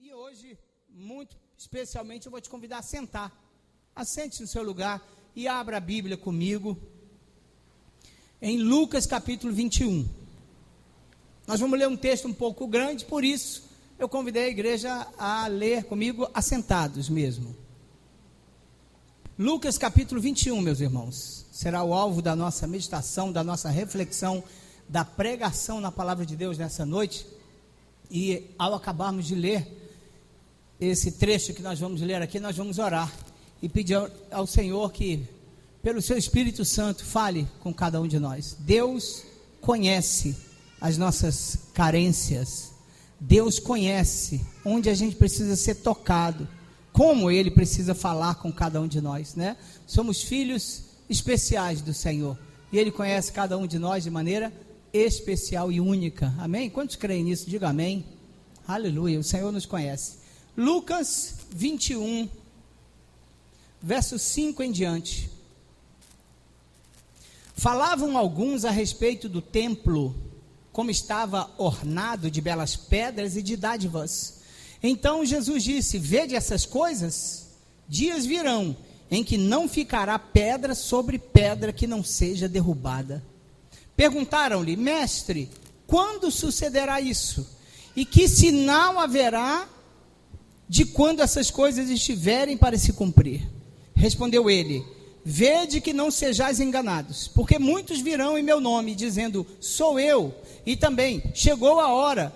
E hoje, muito especialmente, eu vou te convidar a sentar. Assente-se no seu lugar e abra a Bíblia comigo em Lucas capítulo 21. Nós vamos ler um texto um pouco grande, por isso eu convidei a igreja a ler comigo assentados mesmo. Lucas capítulo 21, meus irmãos, será o alvo da nossa meditação, da nossa reflexão, da pregação na palavra de Deus nessa noite. E ao acabarmos de ler esse trecho que nós vamos ler aqui, nós vamos orar e pedir ao Senhor que, pelo seu Espírito Santo, fale com cada um de nós. Deus conhece as nossas carências, Deus conhece onde a gente precisa ser tocado, como Ele precisa falar com cada um de nós, né? Somos filhos especiais do Senhor, e Ele conhece cada um de nós de maneira especial e única, amém? Quantos creem nisso? Diga amém. Aleluia, o Senhor nos conhece. Lucas 21, verso 5 em diante. Falavam alguns a respeito do templo, como estava ornado de belas pedras e de dádivas. Então Jesus disse: vede essas coisas? Dias virão em que não ficará pedra sobre pedra que não seja derrubada. Perguntaram-lhe: mestre, quando sucederá isso? E que sinal haverá de quando essas coisas estiverem para se cumprir? Respondeu ele: vede que não sejais enganados, porque muitos virão em meu nome, dizendo: sou eu, e também chegou a hora.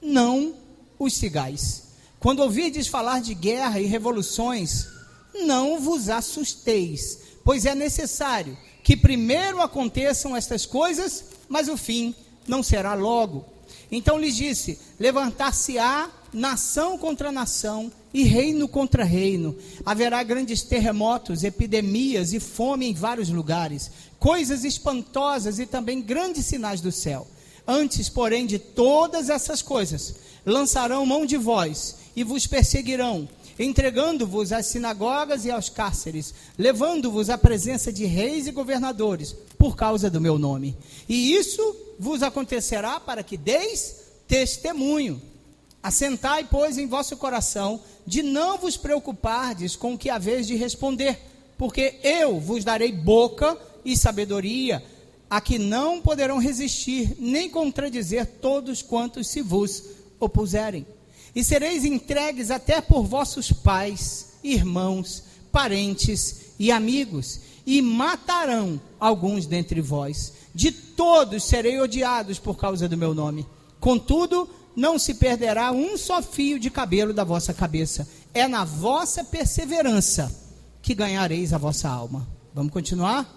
Não os sigais. Quando ouvirdes falar de guerra e revoluções, não vos assusteis, pois é necessário que primeiro aconteçam estas coisas, mas o fim não será logo. Então lhes disse: levantar-se-á nação contra nação e reino contra reino. Haverá grandes terremotos, epidemias e fome em vários lugares, coisas espantosas e também grandes sinais do céu. Antes, porém, de todas essas coisas, lançarão mão de vós e vos perseguirão, entregando-vos às sinagogas e aos cárceres, levando-vos à presença de reis e governadores, por causa do meu nome. E isso vos acontecerá para que deis testemunho. Assentai, pois, em vosso coração, de não vos preocupardes com o que haveis de responder, porque eu vos darei boca e sabedoria, a que não poderão resistir, nem contradizer todos quantos se vos opuserem. E sereis entregues até por vossos pais, irmãos, parentes e amigos, e matarão alguns dentre vós. De todos serei odiados por causa do meu nome. Contudo, não se perderá um só fio de cabelo da vossa cabeça. É na vossa perseverança que ganhareis a vossa alma. Vamos continuar?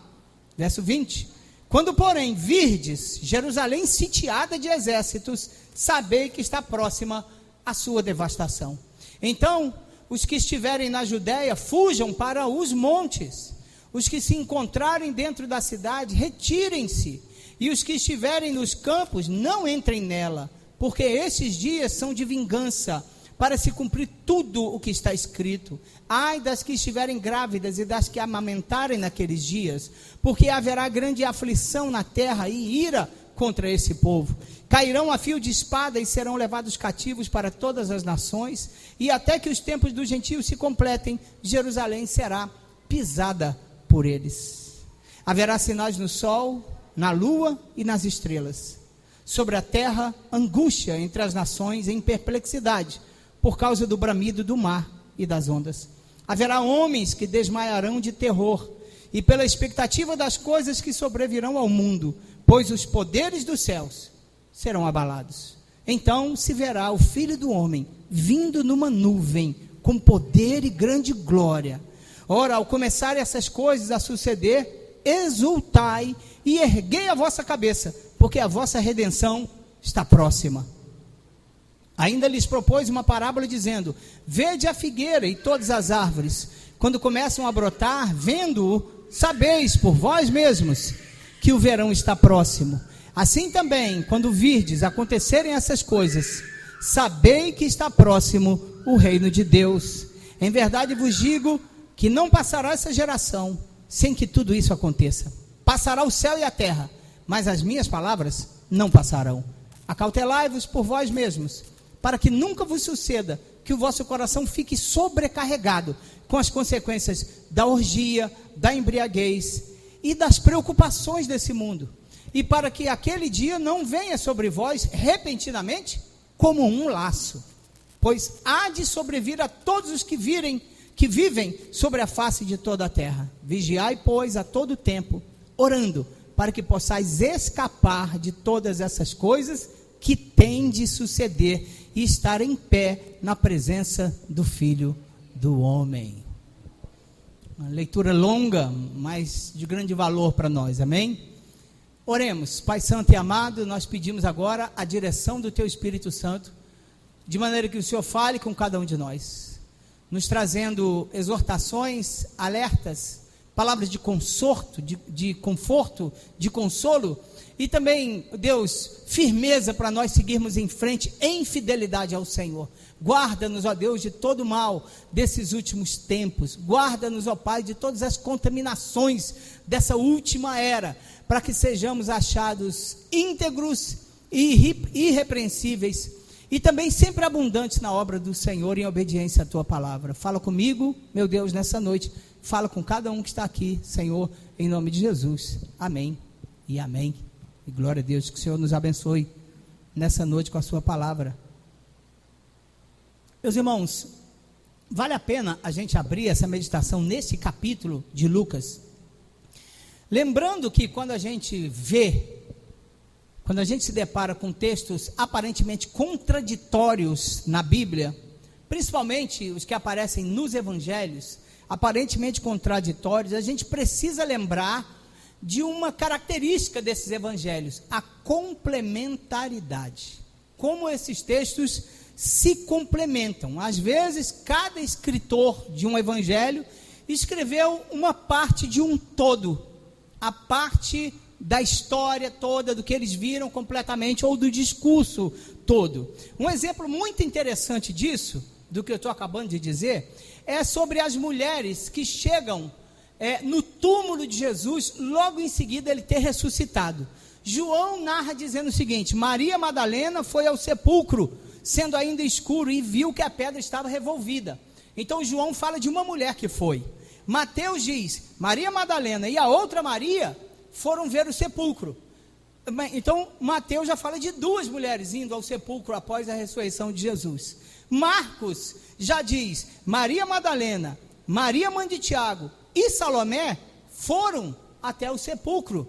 Verso 20. Quando, porém, virdes Jerusalém sitiada de exércitos, sabei que está próxima a sua devastação. Então, os que estiverem na Judéia, fujam para os montes. Os que se encontrarem dentro da cidade, retirem-se. E os que estiverem nos campos, não entrem nela, porque esses dias são de vingança, para se cumprir tudo o que está escrito. Ai das que estiverem grávidas e das que amamentarem naqueles dias, porque haverá grande aflição na terra e ira contra esse povo. Cairão a fio de espada e serão levados cativos para todas as nações, e até que os tempos dos gentios se completem, Jerusalém será pisada por eles. Haverá sinais no sol, na lua e nas estrelas. Sobre a terra, angústia entre as nações em perplexidade, por causa do bramido do mar e das ondas. Haverá homens que desmaiarão de terror, e pela expectativa das coisas que sobrevirão ao mundo, pois os poderes dos céus serão abalados. Então se verá o Filho do Homem vindo numa nuvem, com poder e grande glória. Ora, ao começar essas coisas a suceder, exultai e erguei a vossa cabeça, porque a vossa redenção está próxima. Ainda lhes propôs uma parábola dizendo: vede a figueira e todas as árvores, quando começam a brotar, vendo-o, sabeis por vós mesmos que o verão está próximo. Assim também, quando virdes acontecerem essas coisas, sabei que está próximo o reino de Deus. Em verdade vos digo que não passará essa geração sem que tudo isso aconteça. Passará o céu e a terra, mas as minhas palavras não passarão. Acautelai-vos por vós mesmos, para que nunca vos suceda que o vosso coração fique sobrecarregado com as consequências da orgia, da embriaguez e das preocupações desse mundo, e para que aquele dia não venha sobre vós repentinamente como um laço, pois há de sobrevir a todos os que vivem sobre a face de toda a terra. Vigiai, pois, a todo tempo, orando, para que possais escapar de todas essas coisas que têm de suceder e estar em pé na presença do Filho do Homem. Uma leitura longa, mas de grande valor para nós, amém? Oremos. Pai Santo e amado, nós pedimos agora a direção do Teu Espírito Santo, de maneira que o Senhor fale com cada um de nós, nos trazendo exortações, alertas, palavras de conforto, de conforto, de consolo, e também, Deus, firmeza para nós seguirmos em frente em fidelidade ao Senhor. Guarda-nos, ó Deus, de todo mal desses últimos tempos. Guarda-nos, ó Pai, de todas as contaminações dessa última era, para que sejamos achados íntegros e irrepreensíveis, e também sempre abundantes na obra do Senhor, em obediência à Tua palavra. Fala comigo, meu Deus, nessa noite. Fala com cada um que está aqui, Senhor, em nome de Jesus. Amém e amém. E glória a Deus, que o Senhor nos abençoe nessa noite com a sua palavra. Meus irmãos, vale a pena a gente abrir essa meditação nesse capítulo de Lucas, lembrando que quando a gente se depara com textos aparentemente contraditórios na Bíblia, principalmente os que aparecem nos evangelhos, aparentemente contraditórios, a gente precisa lembrar de uma característica desses evangelhos: a complementaridade. Como esses textos se complementam. Às vezes, cada escritor de um evangelho escreveu uma parte de um todo, a parte da história toda, do que eles viram completamente, ou do discurso todo. Um exemplo muito interessante disso, do que eu estou acabando de dizer, é sobre as mulheres que chegam no túmulo de Jesus, logo em seguida ele ter ressuscitado. João narra dizendo o seguinte: Maria Madalena foi ao sepulcro, sendo ainda escuro, e viu que a pedra estava revolvida. Então João fala de uma mulher que foi. Mateus diz: Maria Madalena e a outra Maria foram ver o sepulcro. Então Mateus já fala de duas mulheres indo ao sepulcro após a ressurreição de Jesus. Marcos já diz: Maria Madalena, Maria mãe de Tiago e Salomé foram até o sepulcro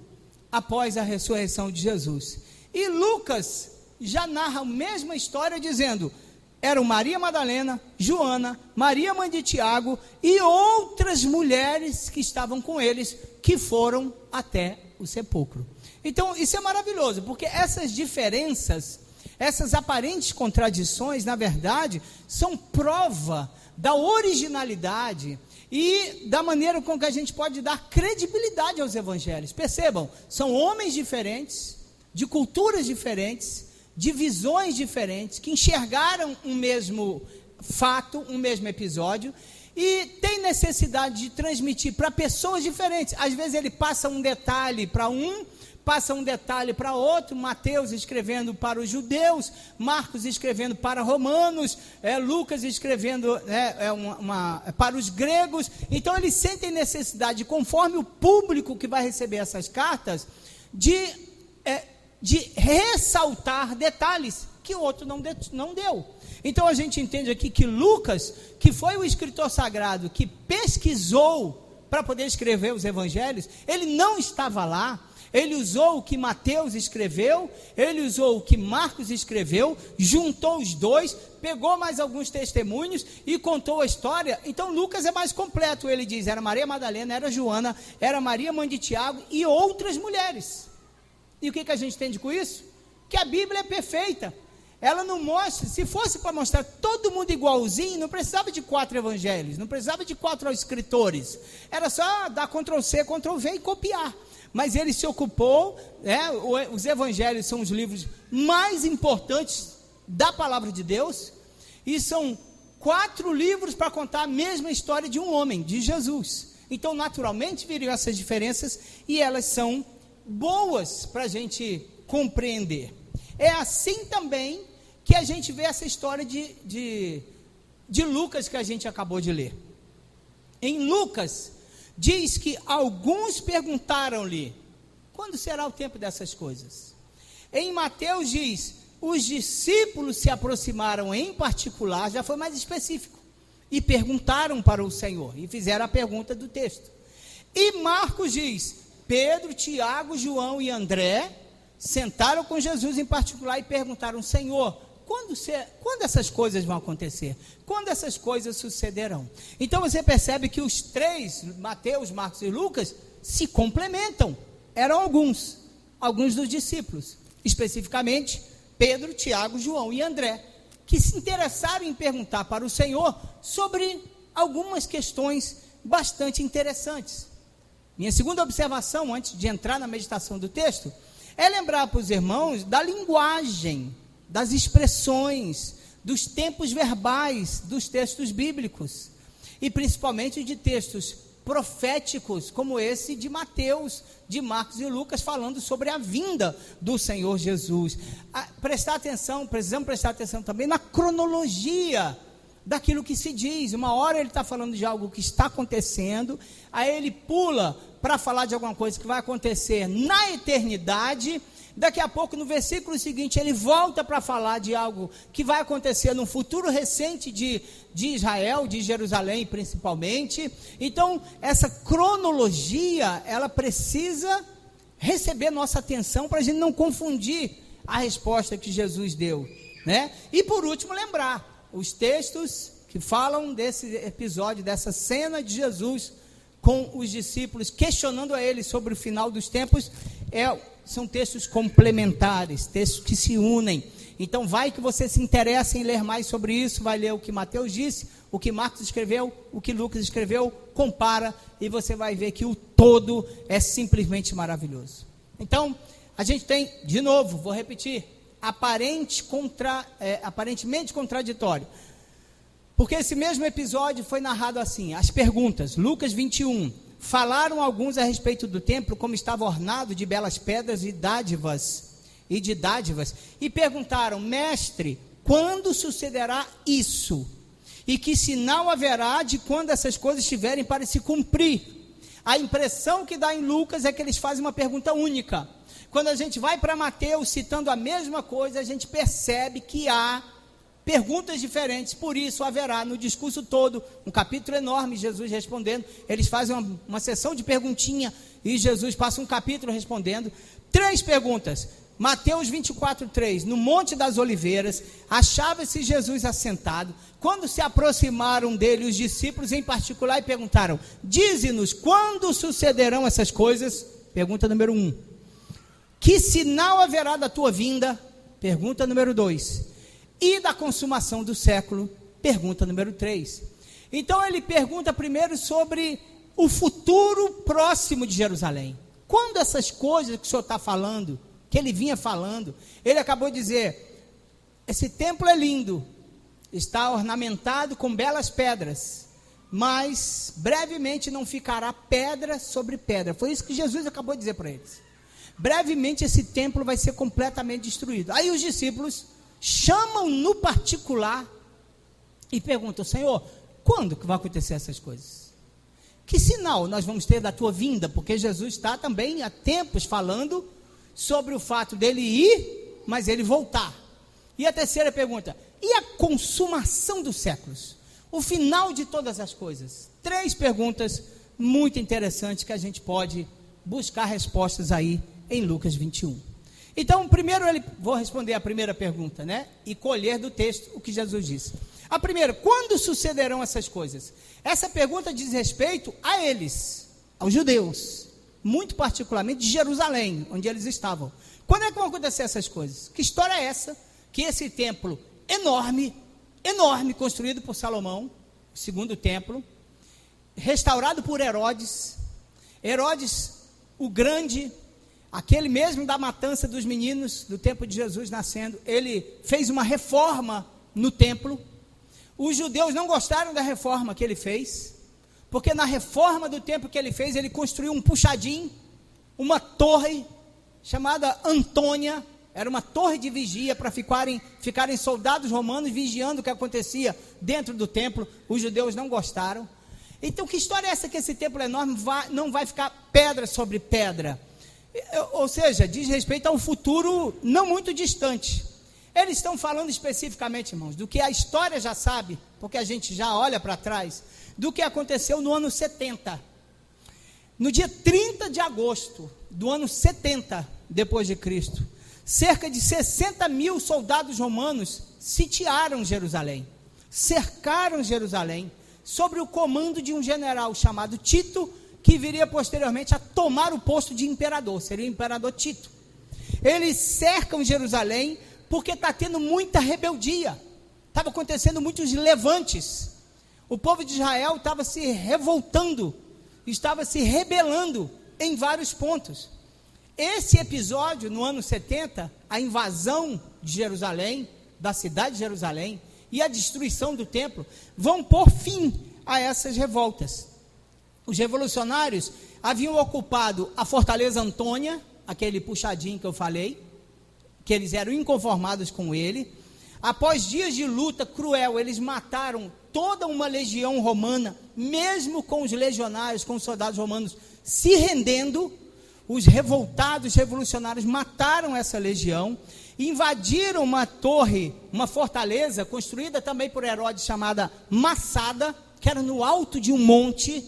após a ressurreição de Jesus. E Lucas já narra a mesma história dizendo: eram Maria Madalena, Joana, Maria mãe de Tiago e outras mulheres que estavam com eles, que foram até o sepulcro. Então isso é maravilhoso, porque essas diferenças, essas aparentes contradições, na verdade, são prova da originalidade e da maneira com que a gente pode dar credibilidade aos evangelhos. Percebam, são homens diferentes, de culturas diferentes, de visões diferentes, que enxergaram um mesmo fato, um mesmo episódio, e tem necessidade de transmitir para pessoas diferentes. Às vezes ele passa um detalhe para um, passa um detalhe para outro. Mateus escrevendo para os judeus, Marcos escrevendo para romanos, Lucas escrevendo para os gregos. Então eles sentem necessidade, conforme o público que vai receber essas cartas, de ressaltar detalhes que o outro não deu. Então a gente entende aqui que Lucas, que foi o escritor sagrado que pesquisou para poder escrever os evangelhos, ele não estava lá. Ele usou o que Mateus escreveu, ele usou o que Marcos escreveu, juntou os dois, pegou mais alguns testemunhos e contou a história. Então Lucas é mais completo. Ele diz: era Maria Madalena, era Joana, era Maria mãe de Tiago e outras mulheres. E o que a gente entende com isso? Que a Bíblia é perfeita. Ela não mostra, se fosse para mostrar todo mundo igualzinho, não precisava de 4 evangelhos, não precisava de 4 escritores. Era só dar Ctrl+C, Ctrl+V e copiar. Mas ele se ocupou, os evangelhos são os livros mais importantes da palavra de Deus, e são 4 livros para contar a mesma história de um homem, de Jesus. Então naturalmente viriam essas diferenças, e elas são boas para a gente compreender. É assim também que a gente vê essa história de Lucas que a gente acabou de ler. Em Lucas, diz que alguns perguntaram-lhe, quando será o tempo dessas coisas? Em Mateus diz, os discípulos se aproximaram em particular, já foi mais específico, e perguntaram para o Senhor, e fizeram a pergunta do texto. E Marcos diz, Pedro, Tiago, João e André sentaram com Jesus em particular e perguntaram, Senhor, quando essas coisas vão acontecer? Quando essas coisas sucederão? Então você percebe que os três, Mateus, Marcos e Lucas, se complementam. Eram alguns dos discípulos, especificamente Pedro, Tiago, João e André, que se interessaram em perguntar para o Senhor sobre algumas questões bastante interessantes. Minha segunda observação, antes de entrar na meditação do texto, é lembrar para os irmãos da linguagem, das expressões, dos tempos verbais dos textos bíblicos, e principalmente de textos proféticos, como esse de Mateus, de Marcos e Lucas, falando sobre a vinda do Senhor Jesus. Precisamos prestar atenção também na cronologia daquilo que se diz. Uma hora ele está falando de algo que está acontecendo, aí ele pula para falar de alguma coisa que vai acontecer na eternidade. Daqui a pouco, no versículo seguinte, ele volta para falar de algo que vai acontecer no futuro recente de Israel, de Jerusalém principalmente. Então, essa cronologia, ela precisa receber nossa atenção para a gente não confundir a resposta que Jesus deu, né? E por último, lembrar, os textos que falam desse episódio, dessa cena de Jesus com os discípulos, questionando a ele sobre o final dos tempos, são textos complementares, textos que se unem. Então vai que você se interessa em ler mais sobre isso, vai ler o que Mateus disse, o que Marcos escreveu, o que Lucas escreveu, compara, e você vai ver que o todo é simplesmente maravilhoso. Então, a gente tem, de novo, vou repetir, aparentemente contraditório, porque esse mesmo episódio foi narrado assim, as perguntas, Lucas 21, falaram alguns a respeito do templo, como estava ornado de belas pedras e de dádivas, e perguntaram, mestre, quando sucederá isso? E que sinal haverá de quando essas coisas estiverem para se cumprir? A impressão que dá em Lucas é que eles fazem uma pergunta única. Quando a gente vai para Mateus citando a mesma coisa, a gente percebe que há perguntas diferentes, por isso haverá no discurso todo, um capítulo enorme, Jesus respondendo, eles fazem uma sessão de perguntinha, e Jesus passa um capítulo respondendo, 3 perguntas, Mateus 24:3, no Monte das Oliveiras, achava-se Jesus assentado, quando se aproximaram dele os discípulos em particular e perguntaram, dize-nos, quando sucederão essas coisas? Pergunta número 1, que sinal haverá da tua vinda? Pergunta número 2, e da consumação do século? Pergunta número 3. Então ele pergunta primeiro sobre o futuro próximo de Jerusalém. Quando essas coisas que o Senhor está falando, que ele vinha falando, ele acabou de dizer, esse templo é lindo, está ornamentado com belas pedras, mas brevemente não ficará pedra sobre pedra. Foi isso que Jesus acabou de dizer para eles. Brevemente esse templo vai ser completamente destruído. Aí os discípulos chamam no particular e perguntam, Senhor, quando que vai acontecer essas coisas? Que sinal nós vamos ter da tua vinda? Porque Jesus está também há tempos falando sobre o fato dele ir, mas ele voltar. E a terceira pergunta, e a consumação dos séculos? O final de todas as coisas? 3 perguntas muito interessantes que a gente pode buscar respostas aí em Lucas 21. Então, primeiro vou responder a primeira pergunta, né? E colher do texto o que Jesus disse. A primeira, quando sucederão essas coisas? Essa pergunta diz respeito a eles, aos judeus, muito particularmente de Jerusalém, onde eles estavam. Quando é que vão acontecer essas coisas? Que história é essa? Que esse templo enorme, construído por Salomão, o segundo templo, restaurado por Herodes o Grande, aquele mesmo da matança dos meninos, do tempo de Jesus nascendo, ele fez uma reforma no templo. Os judeus não gostaram da reforma que ele fez, porque na reforma do templo que ele fez, ele construiu um puxadinho, uma torre, chamada Antônia, Era uma torre de vigia para ficarem soldados romanos vigiando o que acontecia dentro do templo. Os judeus não gostaram. Então, que história é essa que esse templo enorme não vai ficar pedra sobre pedra? Ou seja, diz respeito a um futuro não muito distante. Eles estão falando especificamente, irmãos, do que a história já sabe, porque a gente já olha para trás, do que aconteceu no ano 70. No dia 30 de agosto do ano 70 depois de Cristo, cerca de 60 mil soldados romanos sitiaram Jerusalém, cercaram Jerusalém, sobre o comando de um general chamado Tito, que viria posteriormente a tomar o posto de imperador, seria o imperador Tito. Eles cercam Jerusalém porque está tendo muita rebeldia, estava acontecendo muitos levantes, o povo de Israel estava se revoltando, estava se rebelando em vários pontos. Esse episódio, no ano 70, a invasão de Jerusalém, da cidade de Jerusalém, e a destruição do templo, vão pôr fim a essas revoltas. Os revolucionários haviam ocupado a Fortaleza Antônia, aquele puxadinho que eu falei, que eles eram inconformados com ele. Após dias de luta cruel, eles mataram toda uma legião romana, mesmo com os legionários, com os soldados romanos se rendendo. Os revoltados revolucionários mataram essa legião, invadiram uma torre, uma fortaleza, construída também por Herodes, chamada Massada, que era no alto de um monte.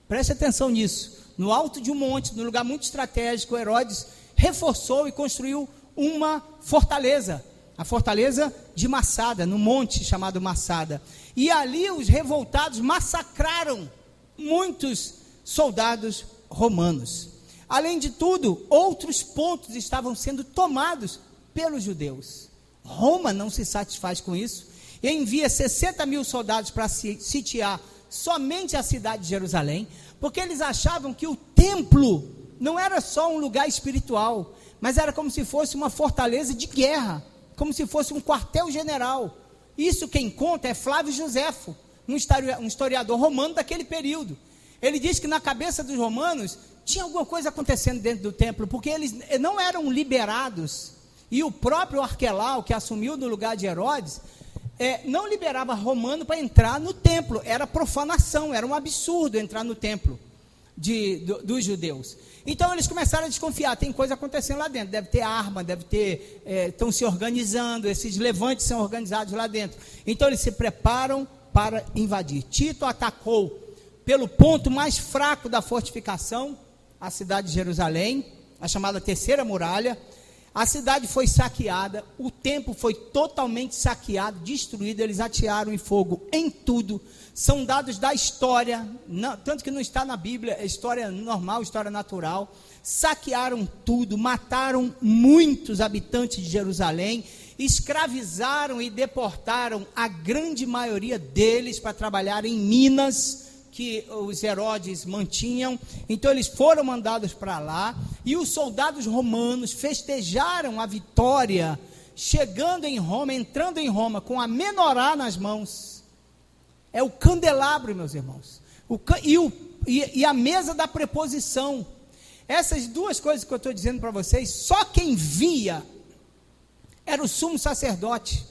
Preste atenção nisso, no alto de um monte, num lugar muito estratégico. Herodes reforçou e construiu uma fortaleza, a fortaleza de Massada, no monte chamado Massada, e ali os revoltados massacraram muitos soldados romanos. Além de tudo, outros pontos estavam sendo tomados pelos judeus. Roma não se satisfaz com isso e envia 60 mil soldados para sitiar somente a cidade de Jerusalém, porque eles achavam que o templo não era só um lugar espiritual, mas era como se fosse uma fortaleza de guerra, como se fosse um quartel-general. Isso quem conta é Flávio Joséfo, um historiador romano daquele período. Ele diz que na cabeça dos romanos tinha alguma coisa acontecendo dentro do templo, porque eles não eram liberados, e o próprio Arquelau, que assumiu no lugar de Herodes, não liberava romano para entrar no templo. Era profanação, era um absurdo entrar no templo dos judeus. Então eles começaram a desconfiar, tem coisa acontecendo lá dentro, deve ter arma, deve ter, estão se organizando, esses levantes são organizados lá dentro. Então eles se preparam para invadir. Tito atacou pelo ponto mais fraco da fortificação, a cidade de Jerusalém, a chamada Terceira Muralha. A cidade foi saqueada, o templo foi totalmente saqueado, destruído. Eles atearam em fogo em tudo. São dados da história, tanto que não está na Bíblia, é história normal, história natural. Saquearam tudo, mataram muitos habitantes de Jerusalém, escravizaram e deportaram a grande maioria deles para trabalhar em minas que os Herodes mantinham. Então eles foram mandados para lá, e os soldados romanos festejaram a vitória, chegando em Roma, entrando em Roma com a menorá nas mãos. É o candelabro, meus irmãos, e a mesa da preposição. Essas duas coisas que eu estou dizendo para vocês, só quem via era o sumo sacerdote,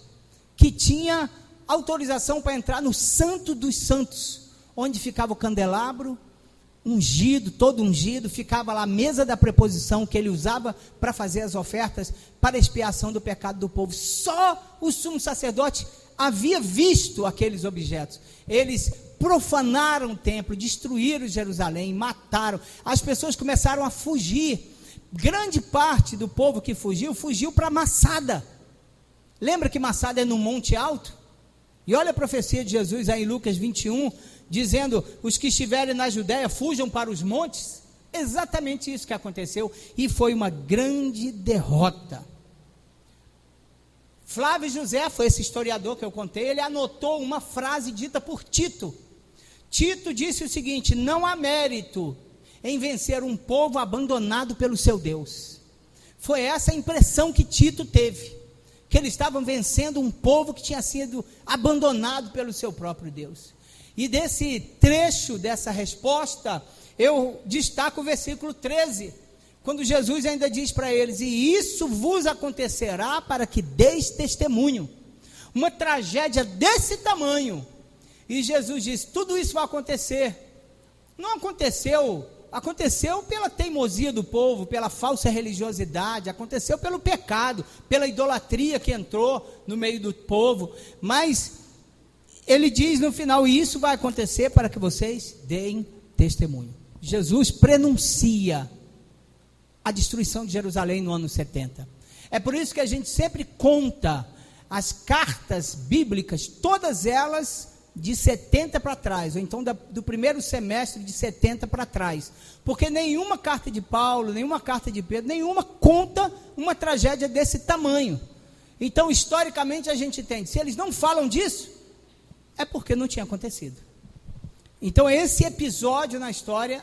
que tinha autorização para entrar no Santo dos Santos, onde ficava o candelabro, ungido, todo ungido, ficava lá a mesa da preposição, que ele usava para fazer as ofertas, para expiação do pecado do povo. Só o sumo sacerdote havia visto aqueles objetos. Eles profanaram o templo, destruíram Jerusalém, mataram. As pessoas começaram a fugir. Grande parte do povo que fugiu para Massada. Lembra que Massada é no monte alto? E olha a profecia de Jesus aí em Lucas 21, dizendo: os que estiverem na Judéia fujam para os montes. Exatamente isso que aconteceu, e foi uma grande derrota. Flávio Joséfo, esse historiador que eu contei, ele anotou uma frase dita por Tito. Tito disse o seguinte: não há mérito em vencer um povo abandonado pelo seu Deus. Foi essa a impressão que Tito teve, que eles estavam vencendo um povo que tinha sido abandonado pelo seu próprio Deus. E desse trecho, dessa resposta, eu destaco o versículo 13, quando Jesus ainda diz para eles: e isso vos acontecerá para que deis testemunho. Uma tragédia desse tamanho. E Jesus disse: tudo isso vai acontecer. Não aconteceu, aconteceu pela teimosia do povo, pela falsa religiosidade, aconteceu pelo pecado, pela idolatria que entrou no meio do povo, mas ele diz no final: e isso vai acontecer para que vocês deem testemunho. Jesus prenuncia a destruição de Jerusalém no ano 70. É por isso que a gente sempre conta as cartas bíblicas, todas elas de 70 para trás, ou então do primeiro semestre de 70 para trás, porque nenhuma carta de Paulo, nenhuma carta de Pedro, nenhuma conta uma tragédia desse tamanho. Então, historicamente, a gente entende, se eles não falam disso, é porque não tinha acontecido. Então, esse episódio na história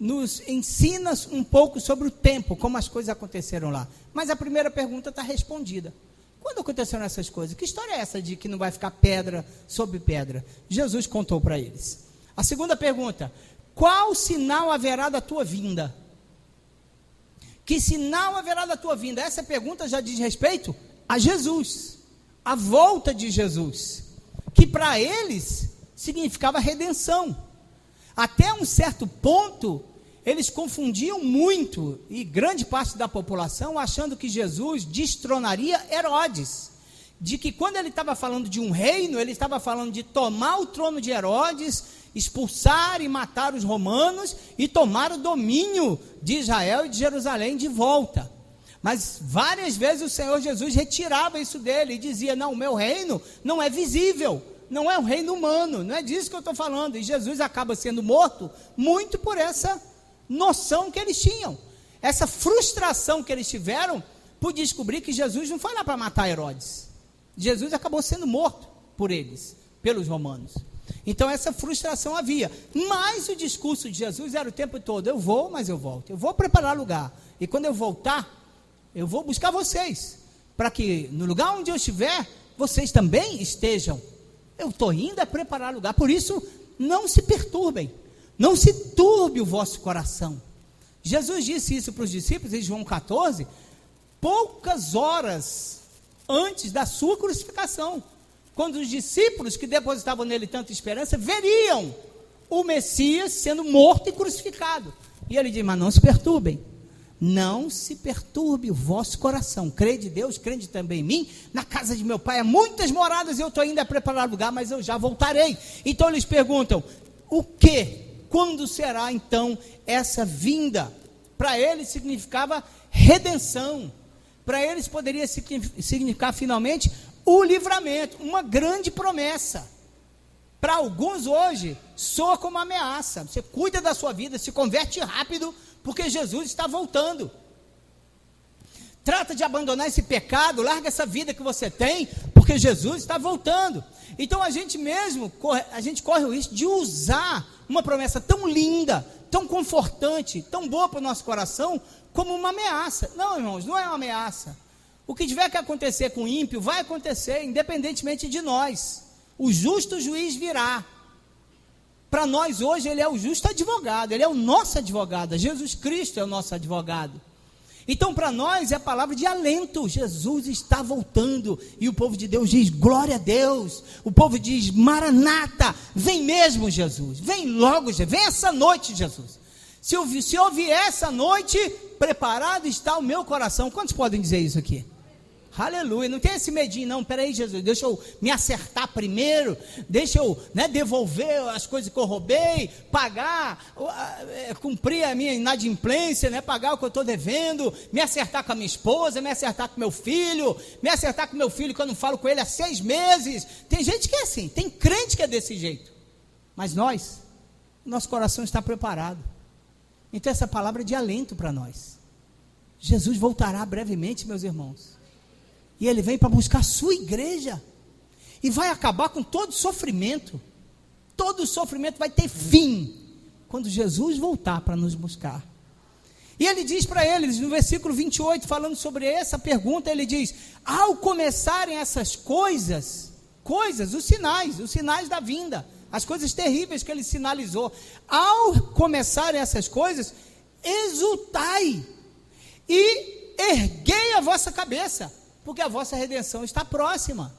nos ensina um pouco sobre o tempo, como as coisas aconteceram lá. Mas a primeira pergunta está respondida. Quando aconteceram essas coisas? Que história é essa de que não vai ficar pedra sobre pedra? Jesus contou para eles. A segunda pergunta: qual sinal haverá da tua vinda? Que sinal haverá da tua vinda? Essa pergunta já diz respeito a Jesus, a volta de Jesus, que para eles significava redenção. Até um certo ponto, eles confundiam muito, e grande parte da população, achando que Jesus destronaria Herodes, de que quando ele estava falando de um reino, ele estava falando de tomar o trono de Herodes, expulsar e matar os romanos, e tomar o domínio de Israel e de Jerusalém de volta. Mas várias vezes o Senhor Jesus retirava isso dele, e dizia: não, o meu reino não é visível, não é um reino humano, não é disso que eu estou falando. E Jesus acaba sendo morto muito por essa noção que eles tinham, essa frustração que eles tiveram por descobrir que Jesus não foi lá para matar Herodes. Jesus acabou sendo morto por eles, pelos romanos. Então essa frustração havia, mas o discurso de Jesus era o tempo todo: eu vou, mas eu volto, eu vou preparar lugar, e quando eu voltar, eu vou buscar vocês, para que no lugar onde eu estiver, vocês também estejam. Eu estou indo a preparar lugar. Por isso, não se perturbem, não se turbe o vosso coração. Jesus disse isso para os discípulos em João 14, poucas horas antes da sua crucificação, quando os discípulos que depositavam nele tanta esperança veriam o Messias sendo morto e crucificado. E ele diz: mas não se perturbem, não se perturbe o vosso coração. Crede em Deus, crede também em mim. Na casa de meu pai há muitas moradas, eu estou indo a preparar lugar, mas eu já voltarei. Então eles perguntam: o que? Quando será então essa vinda? Para eles significava redenção, para eles poderia significar finalmente o livramento, uma grande promessa. Para alguns hoje soa como ameaça. Você cuida da sua vida, se converte rápido, porque Jesus está voltando. Trata de abandonar esse pecado, larga essa vida que você tem, porque Jesus está voltando. Então a gente corre o risco de usar uma promessa tão linda, tão confortante, tão boa para o nosso coração, como uma ameaça. Não, irmãos, não é uma ameaça. O que tiver que acontecer com o ímpio, vai acontecer, independentemente de nós. O justo juiz virá. Para nós hoje, ele é o justo advogado, ele é o nosso advogado, Jesus Cristo é o nosso advogado. Então para nós é a palavra de alento: Jesus está voltando, e o povo de Deus diz: glória a Deus. O povo diz: Maranata, vem mesmo Jesus, vem logo, vem essa noite Jesus. Se eu vier essa noite, preparado está o meu coração. Quantos podem dizer isso aqui? Aleluia, não tem esse medinho não. Peraí, Jesus, deixa eu me acertar primeiro, deixa eu devolver as coisas que eu roubei, pagar, cumprir a minha inadimplência, pagar o que eu estou devendo, me acertar com a minha esposa, me acertar com meu filho, que eu não falo com ele há 6 meses. Tem gente que é assim, tem crente que é desse jeito, mas nosso coração está preparado. Então essa palavra é de alento para nós. Jesus voltará brevemente, meus irmãos. E ele vem para buscar a sua igreja, e vai acabar com todo sofrimento. Todo sofrimento vai ter fim, quando Jesus voltar para nos buscar. E ele diz para eles, no versículo 28, falando sobre essa pergunta, ele diz: ao começarem essas coisas, os sinais da vinda, as coisas terríveis que ele sinalizou, ao começarem essas coisas, exultai e erguei a vossa cabeça, porque a vossa redenção está próxima.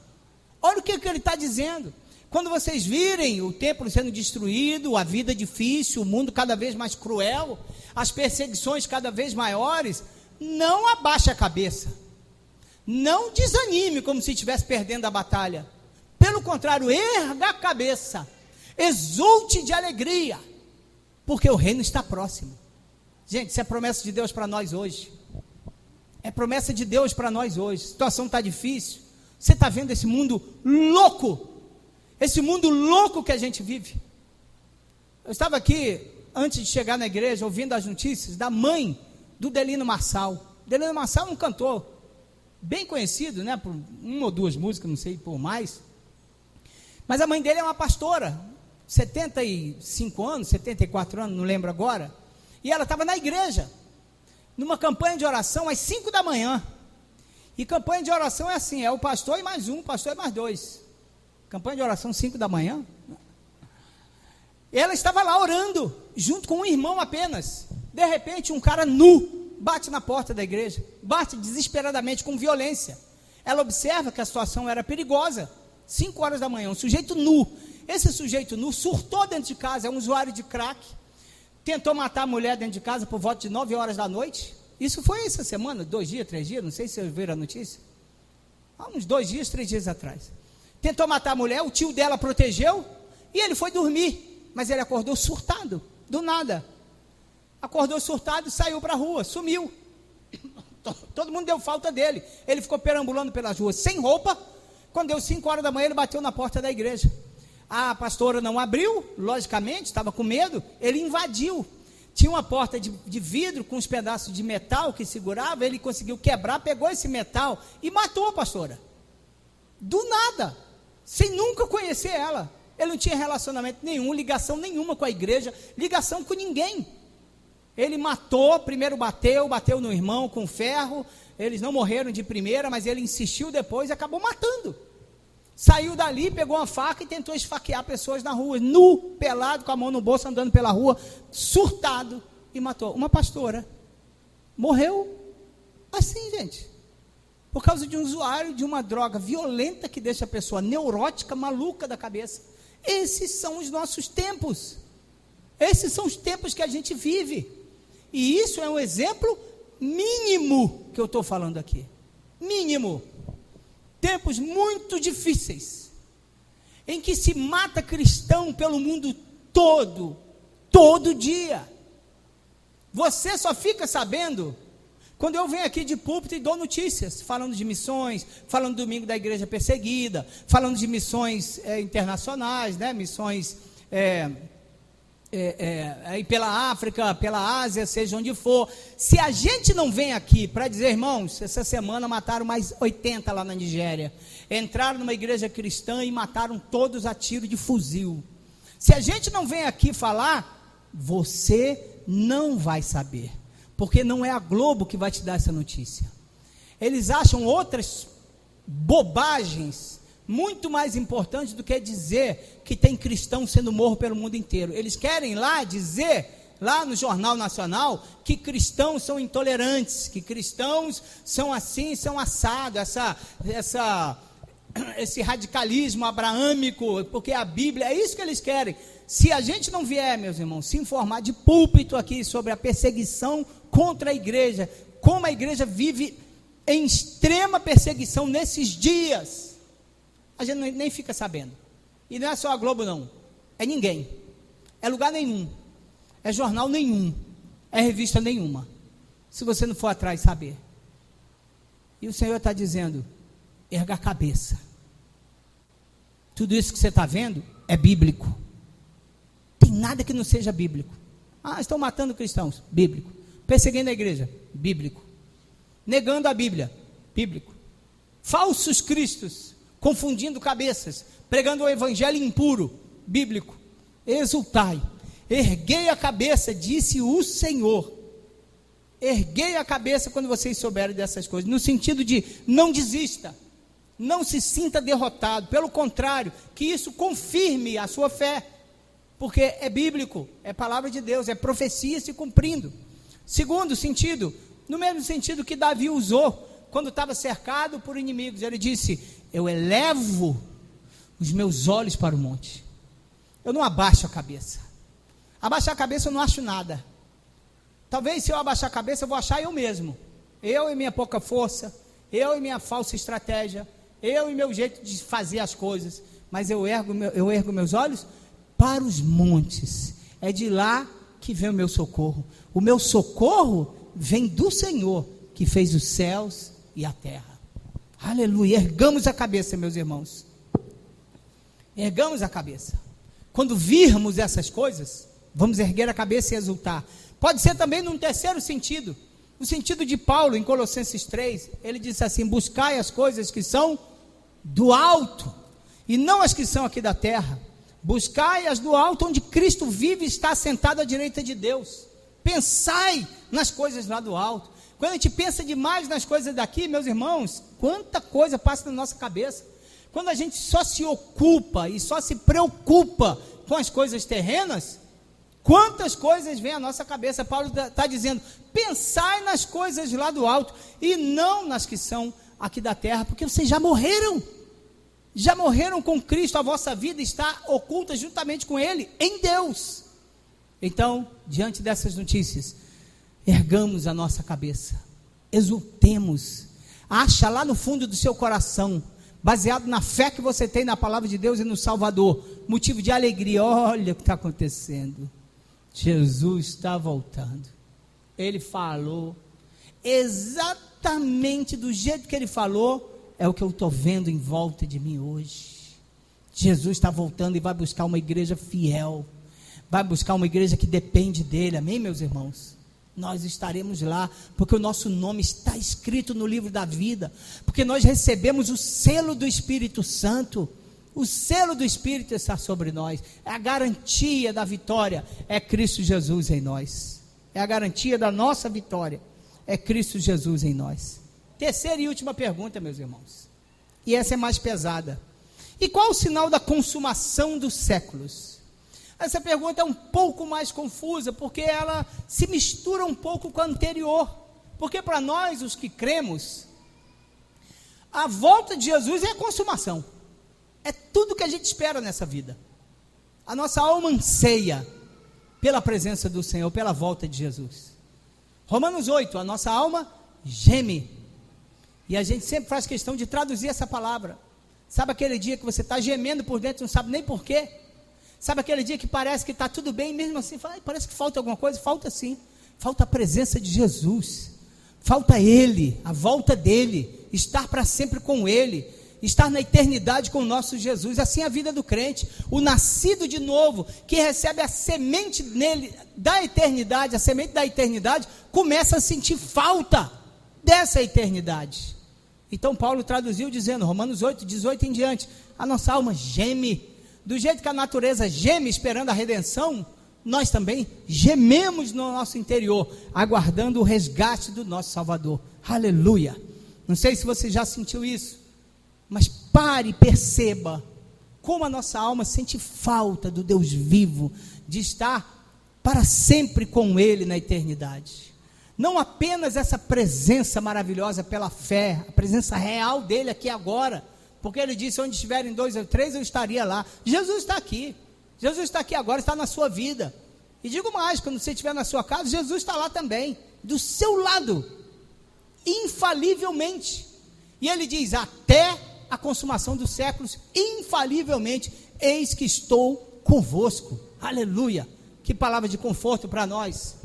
Olha o que ele está dizendo. Quando vocês virem o templo sendo destruído, a vida difícil, o mundo cada vez mais cruel, as perseguições cada vez maiores, não abaixe a cabeça, não desanime como se estivesse perdendo a batalha. Pelo contrário, erga a cabeça, exulte de alegria, porque o reino está próximo. Gente, isso é promessa de Deus para nós hoje. É promessa de Deus para nós hoje. A situação está difícil. Você está vendo esse mundo louco? Esse mundo louco que a gente vive. Eu estava aqui, antes de chegar na igreja, ouvindo as notícias da mãe do Delino Marçal. Delino Marçal é um cantor bem conhecido, né, por uma ou duas músicas, não sei, por mais. Mas a mãe dele é uma pastora, 75 anos, 74 anos, não lembro agora. E ela estava na igreja, numa campanha de oração às 5 da manhã. E campanha de oração é assim, é o pastor e mais um, o pastor e mais dois. Campanha de oração 5 da manhã. Ela estava lá orando, junto com um irmão apenas. De repente, um cara nu bate na porta da igreja, bate desesperadamente, com violência. Ela observa que a situação era perigosa. 5 horas da manhã, um sujeito nu. Esse sujeito nu surtou dentro de casa, é um usuário de crack. Tentou matar a mulher dentro de casa por volta de 9 horas da noite. Isso foi essa semana, 2 dias, 3 dias, não sei se vocês viram a notícia. Há uns 2 dias, 3 dias atrás. Tentou matar a mulher, o tio dela protegeu, e ele foi dormir, mas ele acordou surtado, do nada. Acordou surtado e saiu para a rua, sumiu. Todo mundo deu falta dele. Ele ficou perambulando pelas ruas, sem roupa. Quando deu 5 horas da manhã, ele bateu na porta da igreja. A pastora não abriu, logicamente, estava com medo. Ele invadiu. Tinha uma porta de vidro com uns pedaços de metal que segurava. Ele conseguiu quebrar, pegou esse metal e matou a pastora. Do nada, sem nunca conhecer ela. Ele não tinha relacionamento nenhum, ligação nenhuma com a igreja, ligação com ninguém. Ele matou, primeiro bateu no irmão com ferro. Eles não morreram de primeira, mas ele insistiu depois e acabou matando. Saiu dali, pegou uma faca e tentou esfaquear pessoas na rua, nu, pelado, com a mão no bolso, andando pela rua, surtado, e matou uma pastora. Morreu assim, gente, por causa de um usuário de uma droga violenta que deixa a pessoa neurótica, maluca da cabeça. Esses são os nossos tempos. Esses são os tempos que a gente vive. E isso é um exemplo mínimo que eu estou falando aqui. Mínimo. Tempos muito difíceis, em que se mata cristão pelo mundo todo dia. Você só fica sabendo quando eu venho aqui de púlpito e dou notícias, falando de missões, falando do domingo da igreja perseguida, falando de missões internacionais, né, missões aí pela África, pela Ásia, seja onde for. Se a gente não vem aqui para dizer, irmãos, essa semana mataram mais 80 lá na Nigéria, entraram numa igreja cristã e mataram todos a tiro de fuzil. Se a gente não vem aqui falar, você não vai saber, porque não é a Globo que vai te dar essa notícia. Eles acham outras bobagens muito mais importante do que dizer que tem cristão sendo morto pelo mundo inteiro. Eles querem lá dizer, lá no Jornal Nacional, que cristãos são intolerantes, que cristãos são assim, são assado, esse radicalismo abraâmico, porque a Bíblia, é isso que eles querem. Se a gente não vier, meus irmãos, se informar de púlpito aqui sobre a perseguição contra a igreja, como a igreja vive em extrema perseguição nesses dias, a gente nem fica sabendo. E não é só a Globo não, é ninguém, é lugar nenhum, é jornal nenhum, é revista nenhuma, se você não for atrás saber. E o Senhor está dizendo, erga a cabeça. Tudo isso que você está vendo é bíblico. Tem nada que não seja bíblico. Estão matando cristãos, bíblico. Perseguindo a igreja, bíblico. Negando a Bíblia, bíblico. Falsos cristos, confundindo cabeças, pregando o evangelho impuro, bíblico. Exultai, erguei a cabeça, disse o Senhor. Erguei a cabeça quando vocês souberem dessas coisas, no sentido de não desista, não se sinta derrotado, pelo contrário, que isso confirme a sua fé, porque é bíblico, é palavra de Deus, é profecia se cumprindo. Segundo sentido, no mesmo sentido que Davi usou quando estava cercado por inimigos. Ele disse: eu elevo os meus olhos para o monte. Eu não abaixo a cabeça. Abaixar a cabeça eu não acho nada. Talvez se eu abaixar a cabeça eu vou achar eu mesmo. Eu e minha pouca força, eu e minha falsa estratégia, eu e meu jeito de fazer as coisas. Mas eu ergo meus olhos para os montes. É de lá que vem o meu socorro. O meu socorro vem do Senhor, que fez os céus e a terra. Aleluia. Ergamos a cabeça, meus irmãos. Ergamos a cabeça. Quando virmos essas coisas, vamos erguer a cabeça e exultar. Pode ser também num terceiro sentido. O sentido de Paulo em Colossenses 3, ele disse assim: buscai as coisas que são do alto, e não as que são aqui da terra. Buscai as do alto, onde Cristo vive e está sentado à direita de Deus. Pensai nas coisas lá do alto. Quando a gente pensa demais nas coisas daqui, meus irmãos, quanta coisa passa na nossa cabeça. Quando a gente só se ocupa e só se preocupa com as coisas terrenas, quantas coisas vêm à nossa cabeça. Paulo está dizendo: pensai nas coisas lá do alto e não nas que são aqui da terra, porque vocês já morreram com Cristo. A vossa vida está oculta juntamente com Ele em Deus. Então, diante dessas notícias, ergamos a nossa cabeça, exultemos. Acha lá no fundo do seu coração, baseado na fé que você tem na palavra de Deus e no Salvador, motivo de alegria. Olha o que está acontecendo. Jesus está voltando. Ele falou exatamente do jeito que ele falou. É o que eu estou vendo em volta de mim hoje. Jesus está voltando e vai buscar uma igreja fiel, vai buscar uma igreja que depende dele. Amém, meus irmãos? Nós estaremos lá, porque o nosso nome está escrito no livro da vida, porque nós recebemos o selo do Espírito Santo. O selo do Espírito está sobre nós. É a garantia da vitória, é Cristo Jesus em nós. É a garantia da nossa vitória, é Cristo Jesus em nós. Terceira e última pergunta, meus irmãos, e essa é mais pesada: e qual o sinal da consumação dos séculos? Essa pergunta é um pouco mais confusa, porque ela se mistura um pouco com a anterior. Porque para nós, os que cremos, a volta de Jesus é a consumação. É tudo que a gente espera nessa vida. A nossa alma anseia pela presença do Senhor, pela volta de Jesus. Romanos 8, a nossa alma geme. E a gente sempre faz questão de traduzir essa palavra. Sabe aquele dia que você está gemendo por dentro, não sabe nem porquê? Sabe aquele dia que parece que está tudo bem, mesmo assim, parece que falta alguma coisa? Falta sim. Falta a presença de Jesus. Falta Ele, a volta dEle, estar para sempre com Ele, estar na eternidade com o nosso Jesus. Assim é a vida do crente, o nascido de novo, que recebe a semente nele, da eternidade, a semente da eternidade, começa a sentir falta dessa eternidade. Então Paulo traduziu dizendo, Romanos 8, 18 em diante, a nossa alma geme, do jeito que a natureza geme esperando a redenção, nós também gememos no nosso interior, aguardando o resgate do nosso Salvador. Aleluia! Não sei se você já sentiu isso, mas pare e perceba como a nossa alma sente falta do Deus vivo, de estar para sempre com Ele na eternidade. Não apenas essa presença maravilhosa pela fé, a presença real dEle aqui agora, porque Ele disse, onde estiverem 2 ou 3, eu estaria lá. Jesus está aqui agora, está na sua vida. E digo mais, quando você estiver na sua casa, Jesus está lá também, do seu lado, infalivelmente. E Ele diz, até a consumação dos séculos, infalivelmente, eis que estou convosco. Aleluia! Que palavra de conforto para nós.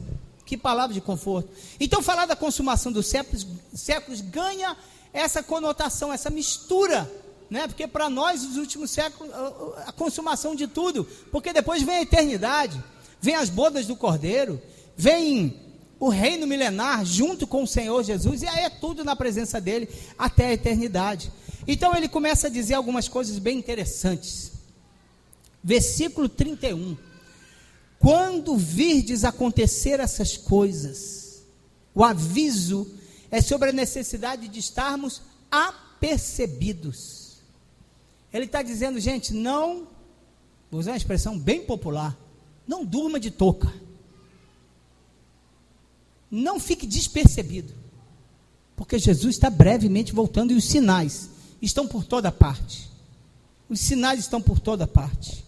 Que palavra de conforto. Então falar da consumação dos séculos ganha essa conotação, essa mistura, né? Porque para nós os últimos séculos, a consumação de tudo, porque depois vem a eternidade, vem as bodas do Cordeiro, vem o reino milenar junto com o Senhor Jesus, e aí é tudo na presença dele até a eternidade. Então ele começa a dizer algumas coisas bem interessantes. Versículo 31. Quando virdes acontecer essas coisas, o aviso é sobre a necessidade de estarmos apercebidos. Ele está dizendo, gente, não, vou usar uma expressão bem popular, não durma de touca. não fique despercebido, porque Jesus está brevemente voltando e os sinais estão por toda parte. Os sinais estão por toda parte.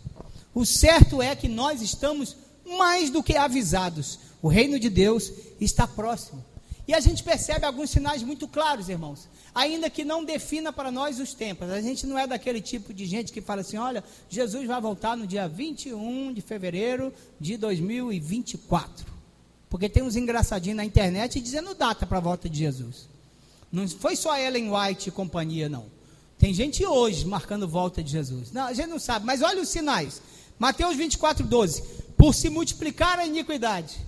O certo é que nós estamos mais do que avisados. O reino de Deus está próximo. E a gente percebe alguns sinais muito claros, irmãos, ainda que não defina para nós os tempos. A gente não é daquele tipo de gente que fala assim, olha, Jesus vai voltar no dia 21 de fevereiro de 2024. Porque tem uns engraçadinhos na internet dizendo data para a volta de Jesus. Não foi só Ellen White e companhia, não. Tem gente hoje marcando volta de Jesus. Não, a gente não sabe, mas olha os sinais. Mateus 24:12. Por se multiplicar a iniquidade,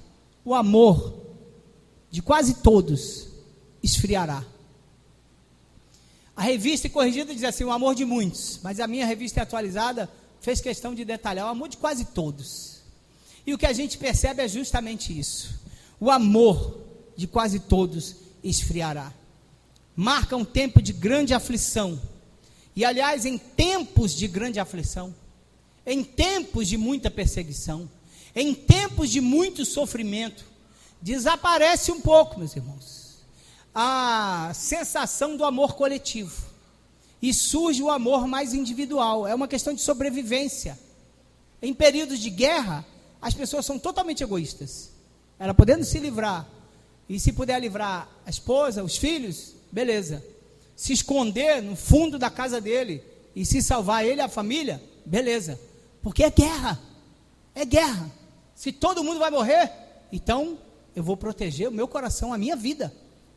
o amor de quase todos esfriará. A revista corrigida diz assim, o amor de muitos, mas a minha revista atualizada fez questão de detalhar o amor de quase todos. E o que a gente percebe é justamente isso. O amor de quase todos esfriará. Marca um tempo de grande aflição. E aliás, em tempos de grande aflição, em tempos de muita perseguição, em tempos de muito sofrimento, desaparece um pouco, meus irmãos, a sensação do amor coletivo, e surge o amor mais individual. É uma questão de sobrevivência. Em períodos de guerra, as pessoas são totalmente egoístas. Ela podendo se livrar, e se puder livrar a esposa, os filhos, beleza. Se esconder no fundo da casa dele, e se salvar ele e a família, beleza. Porque é guerra. É guerra. Se todo mundo vai morrer, então eu vou proteger o meu coração, a minha vida.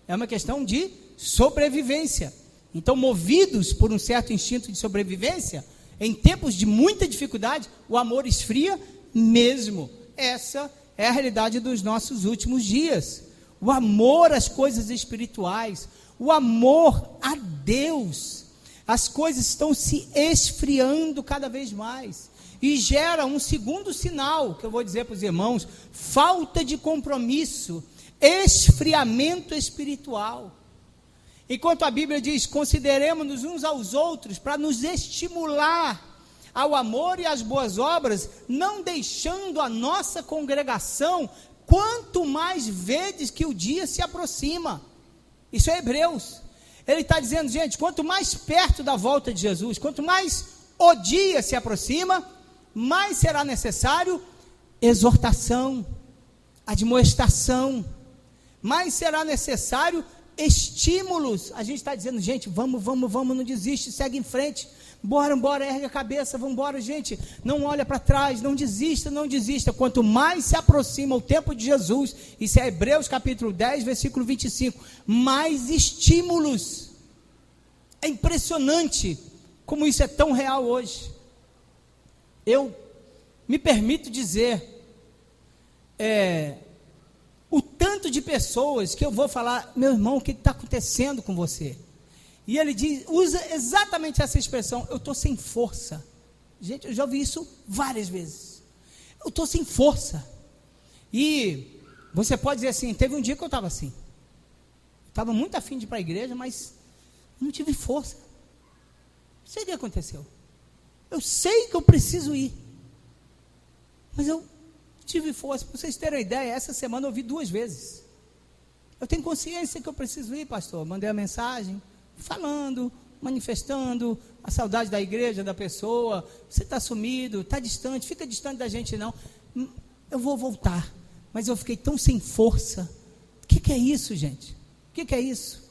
É uma questão de sobrevivência. Então, movidos por um certo instinto de sobrevivência, em tempos de muita dificuldade, o amor esfria mesmo. Essa é a realidade dos nossos últimos dias. O amor às coisas espirituais, o amor a Deus. As coisas estão se esfriando cada vez mais. E gera um segundo sinal, que eu vou dizer para os irmãos, falta de compromisso, esfriamento espiritual. Enquanto a Bíblia diz, consideremos-nos uns aos outros, para nos estimular ao amor e às boas obras, não deixando a nossa congregação, quanto mais vedes que o dia se aproxima. Isso é Hebreus. Ele está dizendo, gente, quanto mais perto da volta de Jesus, quanto mais o dia se aproxima, mais será necessário exortação, admoestação, mais será necessário estímulos. A gente está dizendo, gente, vamos, não desiste, segue em frente, bora, ergue a cabeça, vamos embora, gente, não olha para trás, não desista, quanto mais se aproxima o tempo de Jesus, isso é Hebreus capítulo 10, versículo 25, mais estímulos. É impressionante como isso é tão real hoje. Eu me permito dizer, o tanto de pessoas que eu vou falar, meu irmão, o que está acontecendo com você? E ele usa exatamente essa expressão, eu estou sem força. Gente, eu já ouvi isso várias vezes. Eu estou sem força. E você pode dizer assim, teve um dia que eu estava assim. Estava muito afim de ir para a igreja, mas não tive força. Não sei o que aconteceu. Eu sei que eu preciso ir, mas eu tive força. Para vocês terem uma ideia, essa semana eu ouvi 2 vezes. Eu tenho consciência que eu preciso ir, pastor. Mandei a mensagem, falando, manifestando a saudade da igreja, da pessoa. Você está sumido, está distante, fica distante da gente não. Eu vou voltar, mas eu fiquei tão sem força. O que é isso, gente? O que é isso?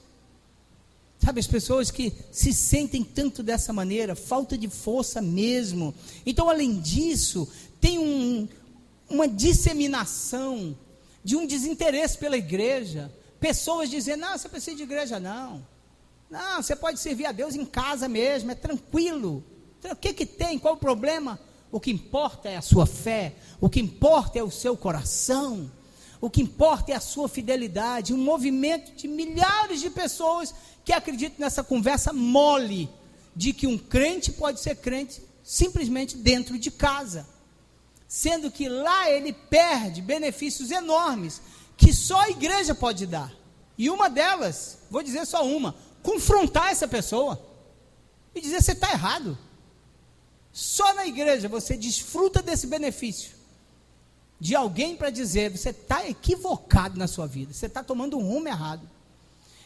Sabe, as pessoas que se sentem tanto dessa maneira, falta de força mesmo. Então, além disso, tem uma disseminação de um desinteresse pela igreja. Pessoas dizendo, não, você precisa de igreja não. Não, você pode servir a Deus em casa mesmo, é tranquilo. Então, o que tem? Qual o problema? O que importa é a sua fé, o que importa é o seu coração, o que importa é a sua fidelidade. Um movimento de milhares de pessoas que acreditam nessa conversa mole, de que um crente pode ser crente simplesmente dentro de casa, sendo que lá ele perde benefícios enormes, que só a igreja pode dar. E uma delas, vou dizer só uma, confrontar essa pessoa, e dizer, você está errado, só na igreja você desfruta desse benefício, de alguém para dizer, você está equivocado na sua vida, você está tomando um rumo errado.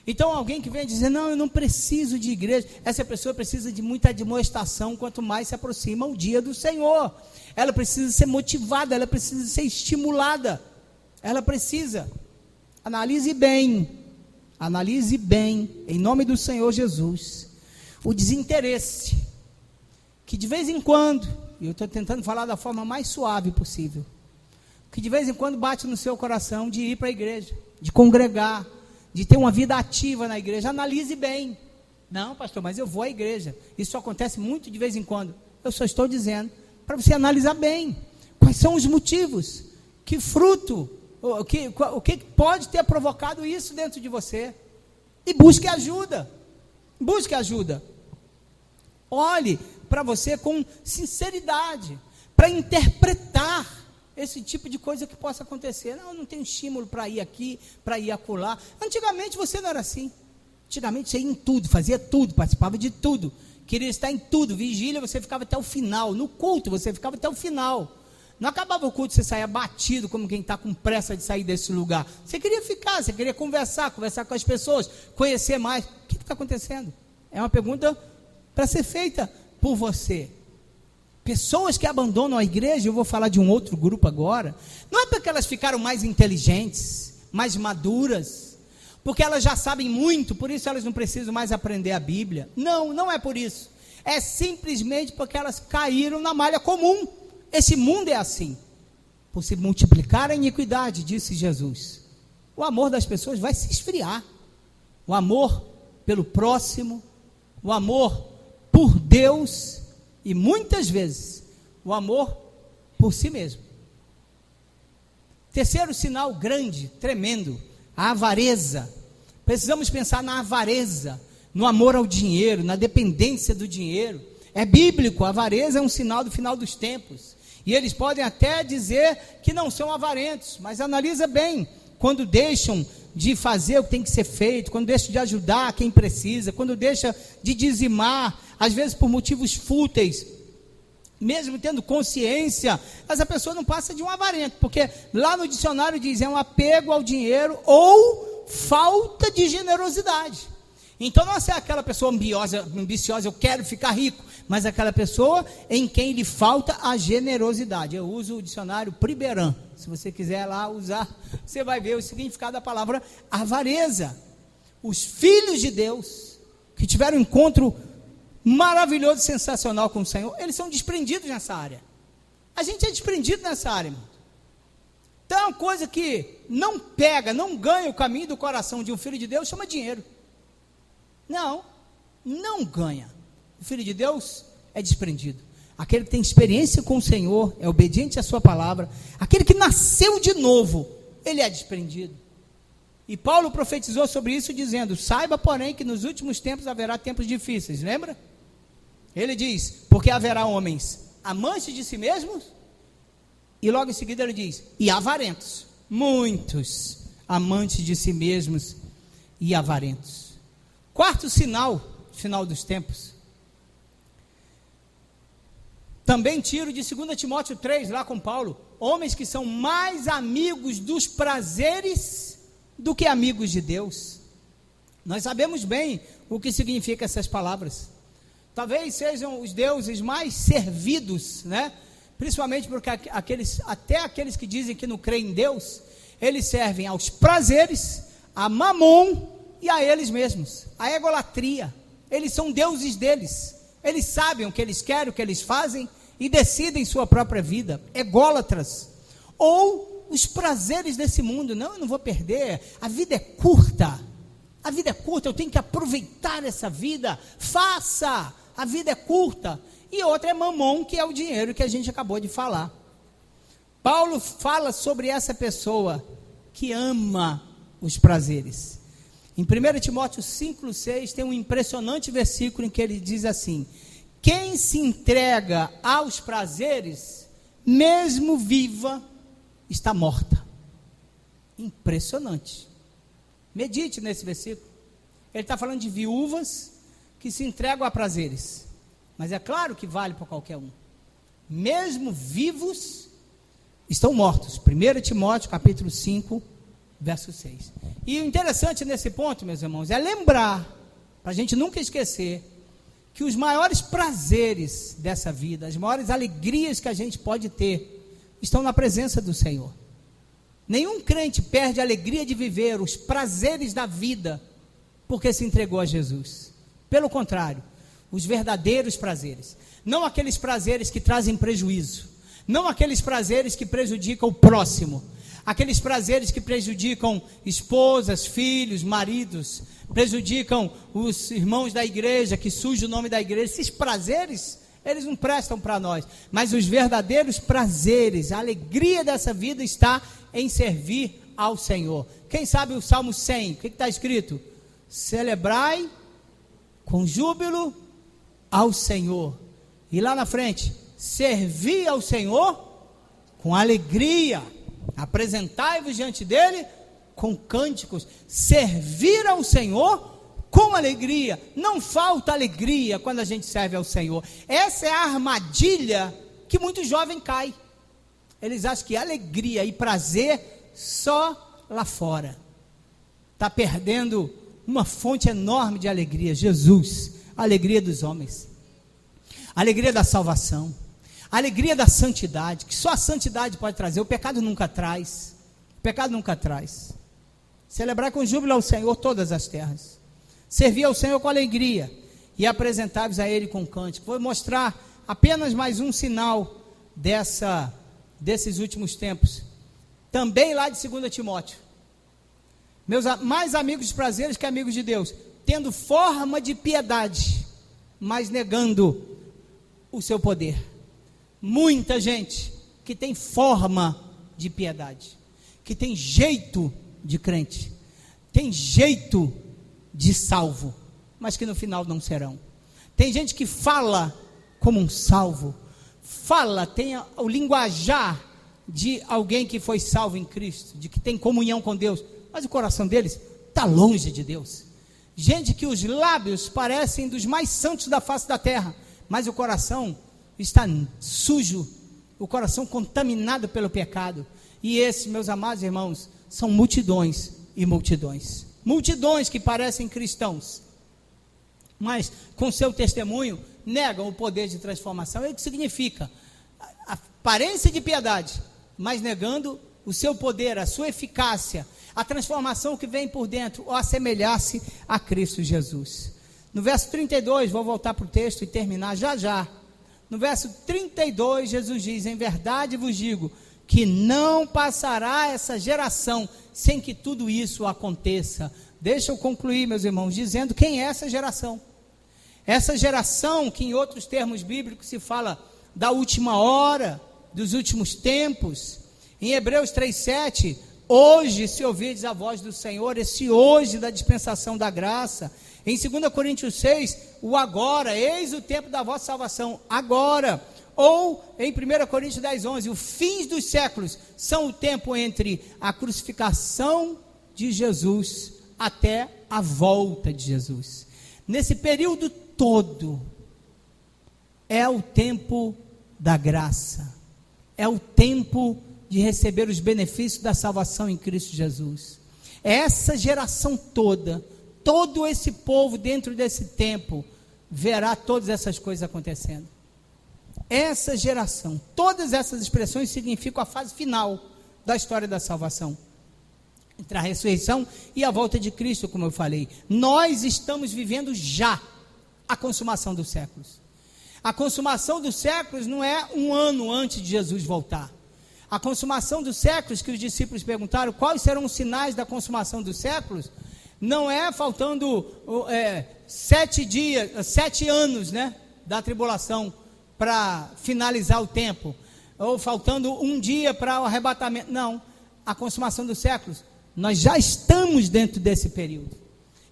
Então alguém que vem dizer, não, eu não preciso de igreja, essa pessoa precisa de muita admoestação, quanto mais se aproxima o dia do Senhor, ela precisa ser motivada, ela precisa ser estimulada, ela precisa, analise bem, em nome do Senhor Jesus, o desinteresse, que de vez em quando, e eu estou tentando falar da forma mais suave possível, que de vez em quando bate no seu coração de ir para a igreja, de congregar, de ter uma vida ativa na igreja. Analise bem. Não, pastor, mas eu vou à igreja. Isso acontece muito de vez em quando. Eu só estou dizendo para você analisar bem. Quais são os motivos? Que fruto? O que pode ter provocado isso dentro de você? E busque ajuda. Busque ajuda. Olhe para você com sinceridade, para interpretar esse tipo de coisa que possa acontecer. Não, eu não tenho estímulo para ir aqui, para ir acolá. Antigamente você não era assim. Antigamente você ia em tudo, fazia tudo, participava de tudo, queria estar em tudo. Vigília, você ficava até o final. No culto, você ficava até o final. Não acabava o culto, você saía batido, como quem está com pressa de sair desse lugar. Você queria ficar, você queria conversar com as pessoas, conhecer mais. O que está acontecendo? É uma pergunta para ser feita por você. Pessoas que abandonam a igreja, eu vou falar de um outro grupo agora, não é porque elas ficaram mais inteligentes, mais maduras, porque elas já sabem muito, por isso elas não precisam mais aprender a Bíblia. Não, não é por isso. É simplesmente porque elas caíram na malha comum. Esse mundo é assim. Por se multiplicar a iniquidade, disse Jesus, o amor das pessoas vai se esfriar. O amor pelo próximo, o amor por Deus, e muitas vezes o amor por si mesmo. Terceiro sinal grande, tremendo, a avareza. Precisamos pensar na avareza, no amor ao dinheiro, na dependência do dinheiro. É bíblico, a avareza é um sinal do final dos tempos. E eles podem até dizer que não são avarentos, mas analisa bem, quando deixam de fazer o que tem que ser feito, quando deixam de ajudar quem precisa, quando deixam de dizimar, às vezes por motivos fúteis, mesmo tendo consciência, essa pessoa não passa de um avarento, porque lá no dicionário diz, é um apego ao dinheiro ou falta de generosidade. Então não é aquela pessoa ambiciosa, eu quero ficar rico, mas aquela pessoa em quem lhe falta a generosidade. Eu uso o dicionário Priberan, se você quiser lá usar, você vai ver o significado da palavra avareza. Os filhos de Deus, que tiveram um encontro maravilhoso, sensacional com o Senhor, eles são desprendidos nessa área. A gente é desprendido nessa área, irmão. Então é uma coisa que não pega, não ganha o caminho do coração de um filho de Deus, chama dinheiro. Não ganha. O filho de Deus é desprendido. Aquele que tem experiência com o Senhor, é obediente à sua palavra, aquele que nasceu de novo, ele é desprendido. E Paulo profetizou sobre isso dizendo, saiba porém que nos últimos tempos haverá tempos difíceis, lembra? Ele diz, porque haverá homens amantes de si mesmos, e logo em seguida ele diz, e avarentos, muitos amantes de si mesmos e avarentos. Quarto sinal, final dos tempos, também tiro de 2 Timóteo 3, lá com Paulo, homens que são mais amigos dos prazeres do que amigos de Deus. Nós sabemos bem o que significa essas palavras. Talvez sejam os deuses mais servidos, né? Principalmente porque até aqueles que dizem que não creem em Deus, eles servem aos prazeres, a Mamon e a eles mesmos, a egolatria. Eles são deuses deles, eles sabem o que eles querem, o que eles fazem e decidem sua própria vida, ególatras, ou os prazeres desse mundo. Não, eu não vou perder, a vida é curta, eu tenho que aproveitar essa vida, faça, a vida é curta. E outra é Mamon, que é o dinheiro que a gente acabou de falar. Paulo fala sobre essa pessoa que ama os prazeres. Em 1 Timóteo 5,6 tem um impressionante versículo em que ele diz assim, quem se entrega aos prazeres, mesmo viva, está morta. Impressionante. Medite nesse versículo. Ele está falando de viúvas que se entregam a prazeres, mas é claro que vale para qualquer um. Mesmo vivos, estão mortos. 1 Timóteo capítulo 5, verso 6. E o interessante nesse ponto, meus irmãos, é lembrar, para a gente nunca esquecer, que os maiores prazeres dessa vida, as maiores alegrias que a gente pode ter, estão na presença do Senhor. Nenhum crente perde a alegria de viver os prazeres da vida, porque se entregou a Jesus. Pelo contrário, os verdadeiros prazeres, não aqueles prazeres que trazem prejuízo, não aqueles prazeres que prejudicam o próximo, aqueles prazeres que prejudicam esposas, filhos, maridos, prejudicam os irmãos da igreja, que suja o nome da igreja. Esses prazeres, eles não prestam para nós, mas os verdadeiros prazeres, a alegria dessa vida está em servir ao Senhor. Quem sabe o Salmo 100, o que está escrito? Celebrai com júbilo ao Senhor. E lá na frente, servi ao Senhor com alegria, apresentai-vos diante dele com cânticos. Servir ao Senhor com alegria. Não falta alegria quando a gente serve ao Senhor. Essa é a armadilha que muito jovem cai. Eles acham que alegria e prazer só lá fora. Está perdendo uma fonte enorme de alegria. Jesus, a alegria dos homens, a alegria da salvação, a alegria da santidade, que só a santidade pode trazer. O pecado nunca traz. O pecado nunca traz. Celebrar com júbilo ao Senhor todas as terras. Servir ao Senhor com alegria e apresentar-vos a Ele com cântico. Vou mostrar apenas mais um sinal desses últimos tempos. Também lá de 2 Timóteo. Meus mais amigos de prazeres que amigos de Deus, tendo forma de piedade, mas negando o seu poder. Muita gente que tem forma de piedade, que tem jeito de crente, tem jeito de salvo, mas que no final não serão. Tem gente que fala como um salvo, tem o linguajar de alguém que foi salvo em Cristo, de que tem comunhão com Deus, mas o coração deles está longe de Deus. Gente que os lábios parecem dos mais santos da face da terra, mas o coração está sujo, o coração contaminado pelo pecado. E esses, meus amados irmãos, são multidões e multidões. Multidões que parecem cristãos, mas com seu testemunho negam o poder de transformação. É o que significa a aparência de piedade, mas negando o seu poder, a sua eficácia, a transformação que vem por dentro, ou assemelhar-se a Cristo Jesus. No verso 32, vou voltar para o texto e terminar já. No verso 32, Jesus diz: em verdade vos digo, que não passará essa geração sem que tudo isso aconteça. Deixa eu concluir, meus irmãos, dizendo quem é essa geração. Essa geração que em outros termos bíblicos se fala da última hora, dos últimos tempos. Em Hebreus 3,7, hoje se ouvirdes a voz do Senhor, esse hoje da dispensação da graça. Em 2 Coríntios 6, o agora, eis o tempo da vossa salvação, agora. Ou em 1 Coríntios 10,11, os fins dos séculos são o tempo entre a crucificação de Jesus até a volta de Jesus. Nesse período todo, é o tempo da graça, é o tempo de receber os benefícios da salvação em Cristo Jesus. Essa geração toda, todo esse povo dentro desse tempo, verá todas essas coisas acontecendo. Essa geração, todas essas expressões significam a fase final da história da salvação, entre a ressurreição e a volta de Cristo, como eu falei. Nós estamos vivendo já a consumação dos séculos. A consumação dos séculos não é um ano antes de Jesus voltar. A consumação dos séculos, que os discípulos perguntaram quais serão os sinais da consumação dos séculos, não é faltando 7 anos, né, da tribulação para finalizar o tempo, ou faltando um dia para o arrebatamento. Não, a consumação dos séculos, nós já estamos dentro desse período,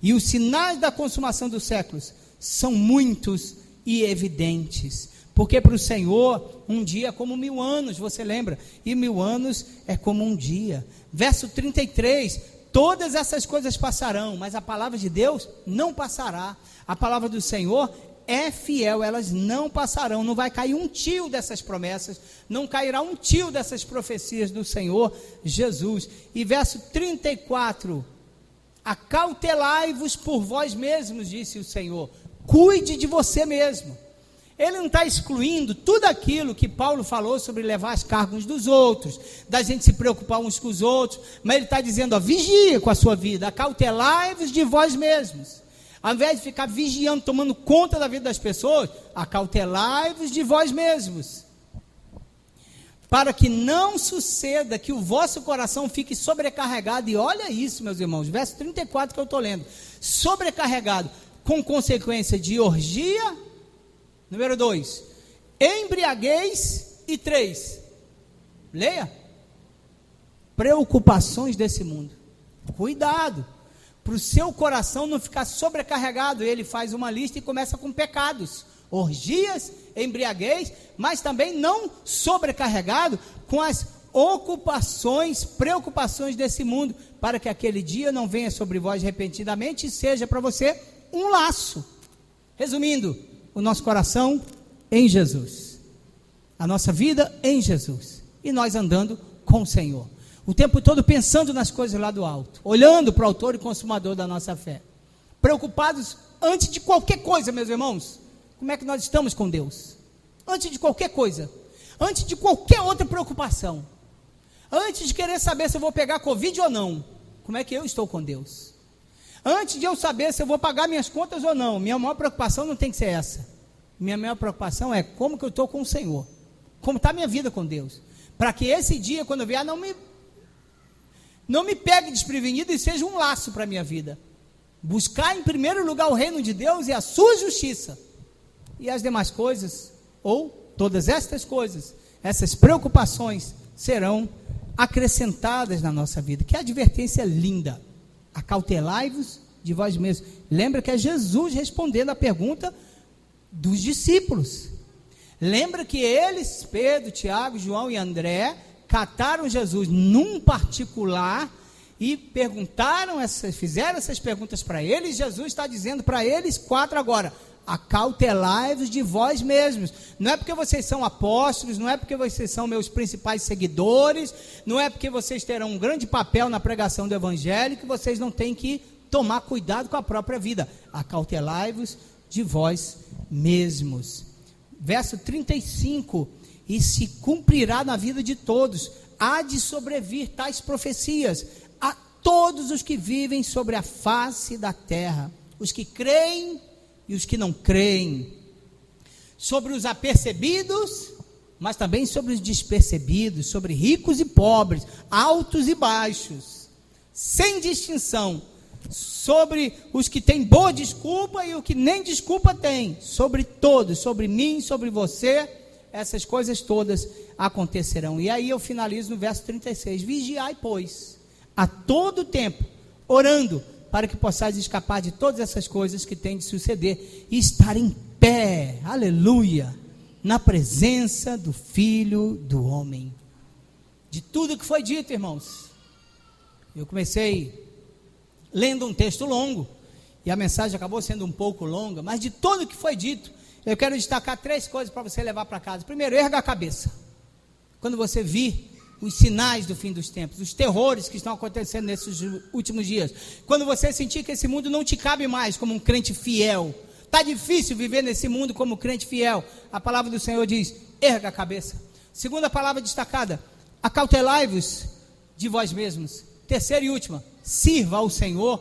e os sinais da consumação dos séculos são muitos e evidentes, porque para o Senhor um dia é como 1000 anos, você lembra? E 1000 anos é como um dia. Verso 33, todas essas coisas passarão, mas a palavra de Deus não passará. A palavra do Senhor é fiel, elas não passarão, não vai cair um tio dessas promessas, não cairá um tio dessas profecias do Senhor Jesus. E verso 34, acautelai-vos por vós mesmos, disse o Senhor, cuide de você mesmo. Ele não está excluindo tudo aquilo que Paulo falou sobre levar as cargas uns dos outros, da gente se preocupar uns com os outros, mas ele está dizendo, ó, vigia com a sua vida, acautelai-vos de vós mesmos. Ao invés de ficar vigiando, tomando conta da vida das pessoas, acautelai-vos de vós mesmos, para que não suceda que o vosso coração fique sobrecarregado. E olha isso, meus irmãos, verso 34 que eu estou lendo, sobrecarregado, com consequência de orgia. Número 2, embriaguez. E 3, leia, preocupações desse mundo. Cuidado, para o seu coração não ficar sobrecarregado. Ele faz uma lista e começa com pecados, orgias, embriaguez, mas também não sobrecarregado com as ocupações, preocupações desse mundo, para que aquele dia não venha sobre vós repentinamente e seja para você um laço. Resumindo, o nosso coração em Jesus, a nossa vida em Jesus, e nós andando com o Senhor, o tempo todo pensando nas coisas lá do alto, olhando para o autor e consumador da nossa fé, preocupados antes de qualquer coisa, meus irmãos. Como é que nós estamos com Deus? Antes de qualquer coisa, antes de qualquer outra preocupação, antes de querer saber se eu vou pegar Covid ou não, como é que eu estou com Deus? Antes de eu saber se eu vou pagar minhas contas ou não, minha maior preocupação não tem que ser essa. Minha maior preocupação é como que eu estou com o Senhor, como está a minha vida com Deus, para que esse dia, quando eu vier, não me pegue desprevenido e seja um laço para a minha vida. Buscar em primeiro lugar o reino de Deus e a sua justiça, e as demais coisas, ou todas estas coisas, essas preocupações serão acrescentadas na nossa vida. Que advertência linda! Acautelai-vos de vós mesmos. Lembra que é Jesus respondendo a pergunta dos discípulos. Lembra que eles, Pedro, Tiago, João e André, cataram Jesus num particular e fizeram essas perguntas para eles. Jesus está dizendo para eles 4 agora: acautelai-vos de vós mesmos. Não é porque vocês são apóstolos, não é porque vocês são meus principais seguidores, não é porque vocês terão um grande papel na pregação do evangelho que vocês não têm que tomar cuidado com a própria vida. Acautelai-vos de vós mesmos. Verso 35, e se cumprirá na vida de todos, há de sobrevir tais profecias a todos os que vivem sobre a face da terra, os que creem e os que não creem, sobre os apercebidos, mas também sobre os despercebidos, sobre ricos e pobres, altos e baixos, sem distinção, sobre os que têm boa desculpa e o que nem desculpa tem, sobre todos, sobre mim, sobre você, essas coisas todas acontecerão. E aí eu finalizo no verso 36, vigiai, pois, a todo tempo, orando, para que possais escapar de todas essas coisas que têm de suceder, e estar em pé, aleluia, na presença do Filho do Homem. De tudo que foi dito, irmãos, eu comecei lendo um texto longo, e a mensagem acabou sendo um pouco longa, mas de tudo que foi dito, eu quero destacar 3 coisas para você levar para casa. Primeiro, erga a cabeça, quando você vir os sinais do fim dos tempos, os terrores que estão acontecendo nesses últimos dias, quando você sentir que esse mundo não te cabe mais como um crente fiel, está difícil viver nesse mundo como crente fiel, a palavra do Senhor diz, erga a cabeça. Segunda palavra destacada, acautelai-vos de vós mesmos. Terceira e última, sirva ao Senhor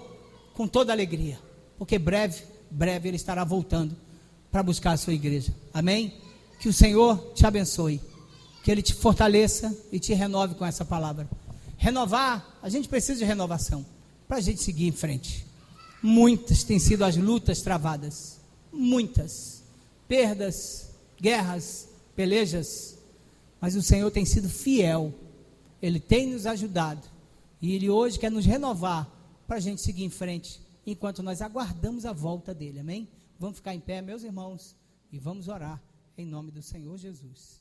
com toda alegria, porque breve Ele estará voltando para buscar a sua igreja. Amém? Que o Senhor te abençoe, que Ele te fortaleça e te renove com essa palavra. Renovar, a gente precisa de renovação para a gente seguir em frente. Muitas têm sido as lutas travadas, muitas perdas, guerras, pelejas, mas o Senhor tem sido fiel, Ele tem nos ajudado, e Ele hoje quer nos renovar para a gente seguir em frente, enquanto nós aguardamos a volta dEle. Amém? Vamos ficar em pé, meus irmãos, e vamos orar em nome do Senhor Jesus.